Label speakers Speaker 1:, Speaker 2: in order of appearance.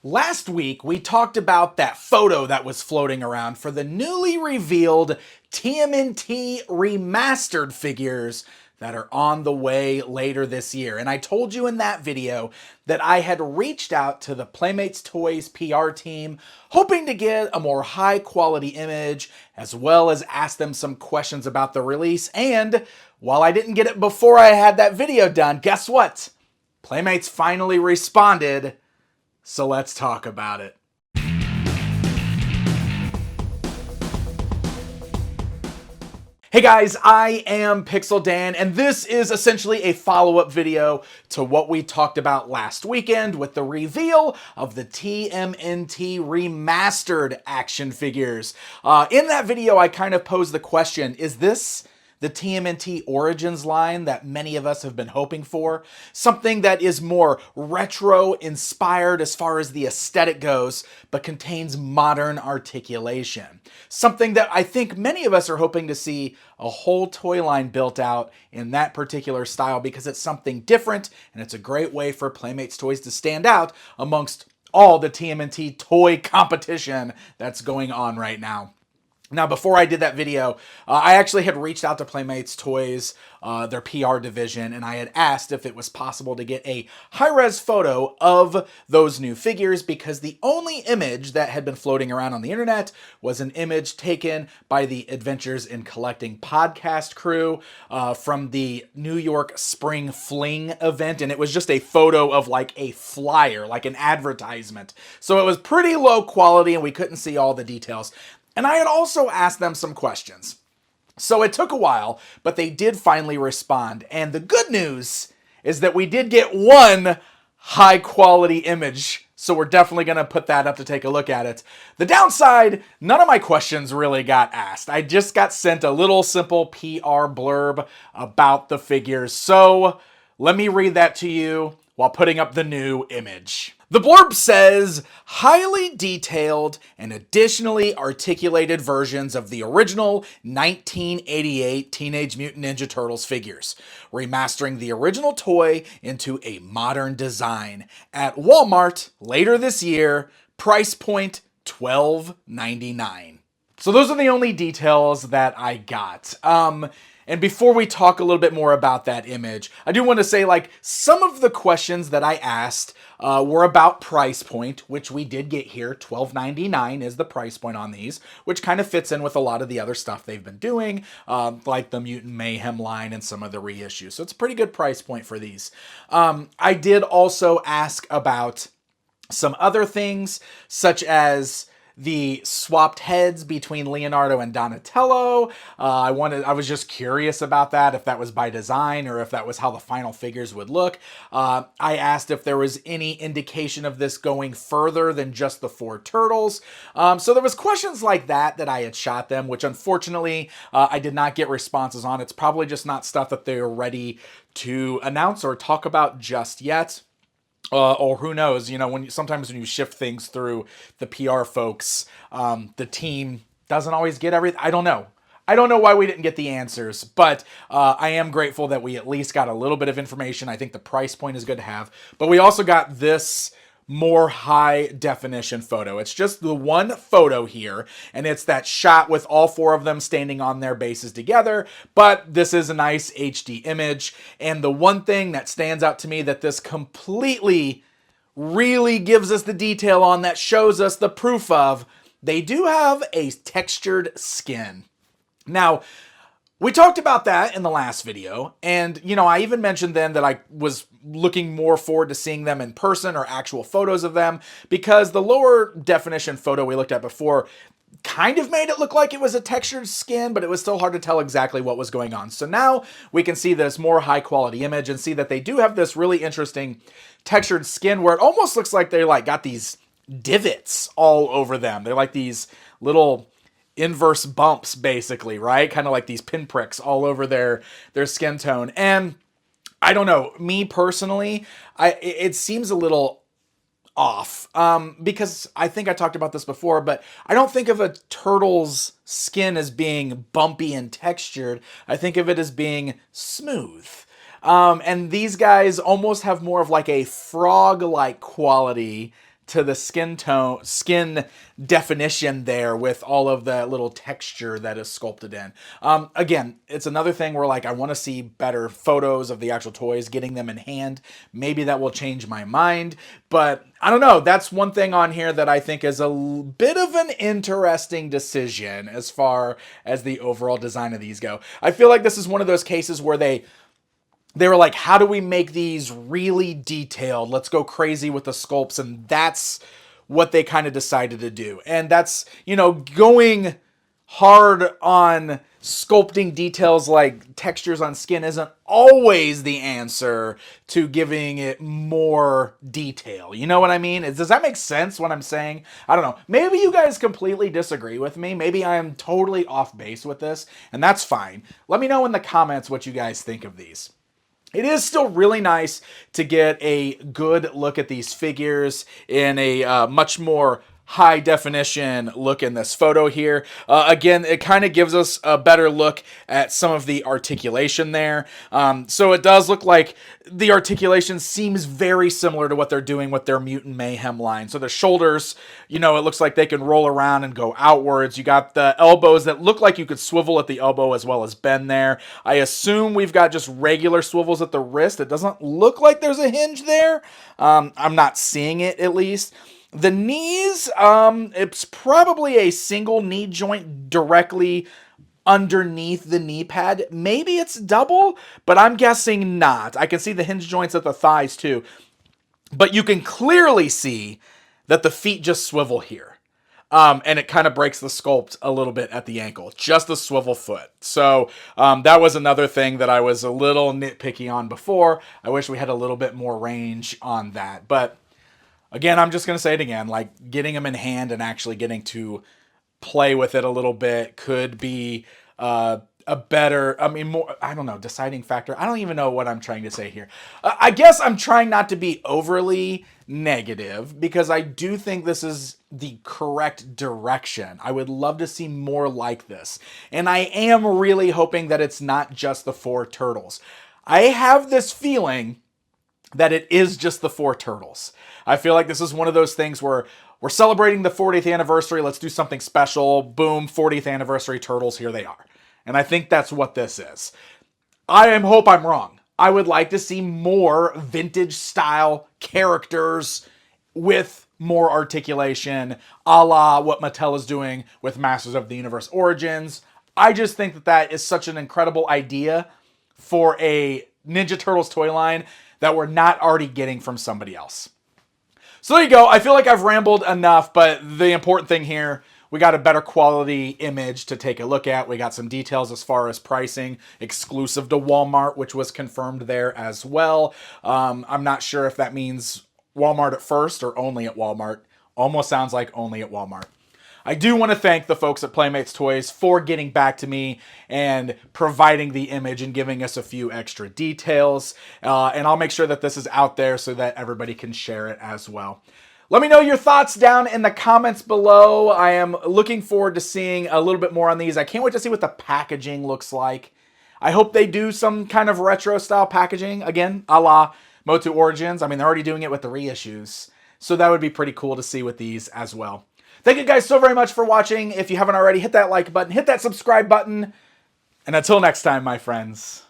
Speaker 1: Last week, we talked about that photo that was floating around for the newly revealed TMNT Remastered figures that are on the way later this year. And I told you in that video that I had reached out to the Playmates Toys PR team, hoping to get a more high quality image, as well as ask them some questions about the release. And while I didn't get it before I had that video done, guess what? Playmates finally responded. So let's talk about it. Hey guys, I am Pixel Dan, and this is essentially a follow-up video to what we talked about last weekend with the reveal of the TMNT Remastered action figures. In that video, I kind of posed the question, is this the TMNT Origins line that many of us have been hoping for? Something that is more retro-inspired as far as the aesthetic goes, but contains modern articulation. Something that I think many of us are hoping to see a whole toy line built out in that particular style, because it's something different, and it's a great way for Playmates Toys to stand out amongst all the TMNT toy competition that's going on right now. Now, before I did that video, I actually had reached out to Playmates Toys, their PR division, and I had asked if it was possible to get a high-res photo of those new figures, because the only image that had been floating around on the internet was an image taken by the Adventures in Collecting podcast crew from the New York Spring Fling event, and it was just a photo of like a flyer, like an advertisement. So it was pretty low quality, and we couldn't see all the details. And I had also asked them some questions. So it took a while, but they did finally respond. And the good news is that we did get one high quality image. So we're definitely going to put that up to take a look at it. The downside, none of my questions really got asked. I just got sent a little simple PR blurb about the figures. So let me read that to you while putting up the new image. The blurb says, highly detailed and additionally articulated versions of the original 1988 Teenage Mutant Ninja Turtles figures, remastering the original toy into a modern design at Walmart later this year, price point $12.99. So those are the only details that I got. And before we talk a little bit more about that image, I do want to say, like, some of the questions that I asked were about price point, which we did get here. $12.99 is the price point on these, which kind of fits in with a lot of the other stuff they've been doing, like the Mutant Mayhem line and some of the reissues. So it's a pretty good price point for these. I did also ask about some other things, such as the swapped heads between Leonardo and Donatello. I was just curious about that, if that was by design or if that was how the final figures would look. I asked if there was any indication of this going further than just the 4 turtles. So there was questions like that I had shot them, which unfortunately I did not get responses on. It's probably just not stuff that they're ready to announce or talk about just yet. Or who knows, you know, sometimes when you shift things through the PR folks, the team doesn't always get everything. I don't know. I don't know why we didn't get the answers, but I am grateful that we at least got a little bit of information. I think the price point is good to have. But we also got this more high definition photo. It's just the one photo here, and it's that shot with all 4 of them standing on their bases together, but this is a nice HD image. And the one thing that stands out to me that this completely really gives us the detail on, that shows us the proof of, they do have a textured skin. Now, we talked about that in the last video, and, you know, I even mentioned then that I was looking more forward to seeing them in person or actual photos of them, because the lower definition photo we looked at before kind of made it look like it was a textured skin, but it was still hard to tell exactly what was going on. So now we can see this more high quality image and see that they do have this really interesting textured skin where it almost looks like they like got these divots all over them. They're like these little inverse bumps, basically, right? Kind of like these pinpricks all over their skin tone. And I don't know, me personally, it seems a little off, because I think I talked about this before, but I don't think of a turtle's skin as being bumpy and textured. I think of it as being smooth. And these guys almost have more of like a frog-like quality to the skin definition there with all of the little texture that is sculpted in. Again, it's another thing where like I want to see better photos of the actual toys, getting them in hand. Maybe that will change my mind, but I don't know. That's one thing on here that I think is a bit of an interesting decision as far as the overall design of these go. I feel like this is one of those cases where they were like, how do we make these really detailed? Let's go crazy with the sculpts. And that's what they kind of decided to do. And that's, you know, going hard on sculpting details like textures on skin isn't always the answer to giving it more detail. You know what I mean? Does that make sense what I'm saying? I don't know. Maybe you guys completely disagree with me. Maybe I'm totally off base with this, and that's fine. Let me know in the comments what you guys think of these. It is still really nice to get a good look at these figures in a much more high definition look in this photo here. Again, it kind of gives us a better look at some of the articulation there. So it does look like the articulation seems very similar to what they're doing with their Mutant Mayhem line. So the shoulders, you know, it looks like they can roll around and go outwards. You got the elbows that look like you could swivel at the elbow as well as bend there. I assume we've got just regular swivels at the wrist. It doesn't look like there's a hinge there. I'm not seeing it at least. The knees, it's probably a single knee joint directly underneath the knee pad. Maybe it's double, but I'm guessing not. I can see the hinge joints at the thighs too. But you can clearly see that the feet just swivel here. And it kind of breaks the sculpt a little bit at the ankle. Just a swivel foot. So that was another thing that I was a little nitpicky on before. I wish we had a little bit more range on that. But again, I'm just going to say it again, like getting them in hand and actually getting to play with it a little bit could be a better, more, I don't know, deciding factor. I don't even know what I'm trying to say here. I guess I'm trying not to be overly negative because I do think this is the correct direction. I would love to see more like this. And I am really hoping that it's not just the 4 turtles. I have this feeling that it is just the 4 turtles. I feel like this is one of those things where we're celebrating the 40th anniversary. Let's do something special. Boom, 40th anniversary turtles. Here they are. And I think that's what this is. I hope I'm wrong. I would like to see more vintage style characters with more articulation, a la what Mattel is doing with Masters of the Universe Origins. I just think that that is such an incredible idea for a Ninja Turtles toy line that we're not already getting from somebody else. So there you go. I feel like I've rambled enough, but the important thing here, we got a better quality image to take a look at. We got some details as far as pricing, exclusive to Walmart, which was confirmed there as well. I'm not sure if that means Walmart at first or only at Walmart. Almost sounds like only at Walmart. I do want to thank the folks at Playmates Toys for getting back to me and providing the image and giving us a few extra details. And I'll make sure that this is out there so that everybody can share it as well. Let me know your thoughts down in the comments below. I am looking forward to seeing a little bit more on these. I can't wait to see what the packaging looks like. I hope they do some kind of retro style packaging. Again, a la Motu Origins. I mean, they're already doing it with the reissues. So that would be pretty cool to see with these as well. Thank you guys so very much for watching. If you haven't already, hit that like button, hit that subscribe button. And until next time, my friends.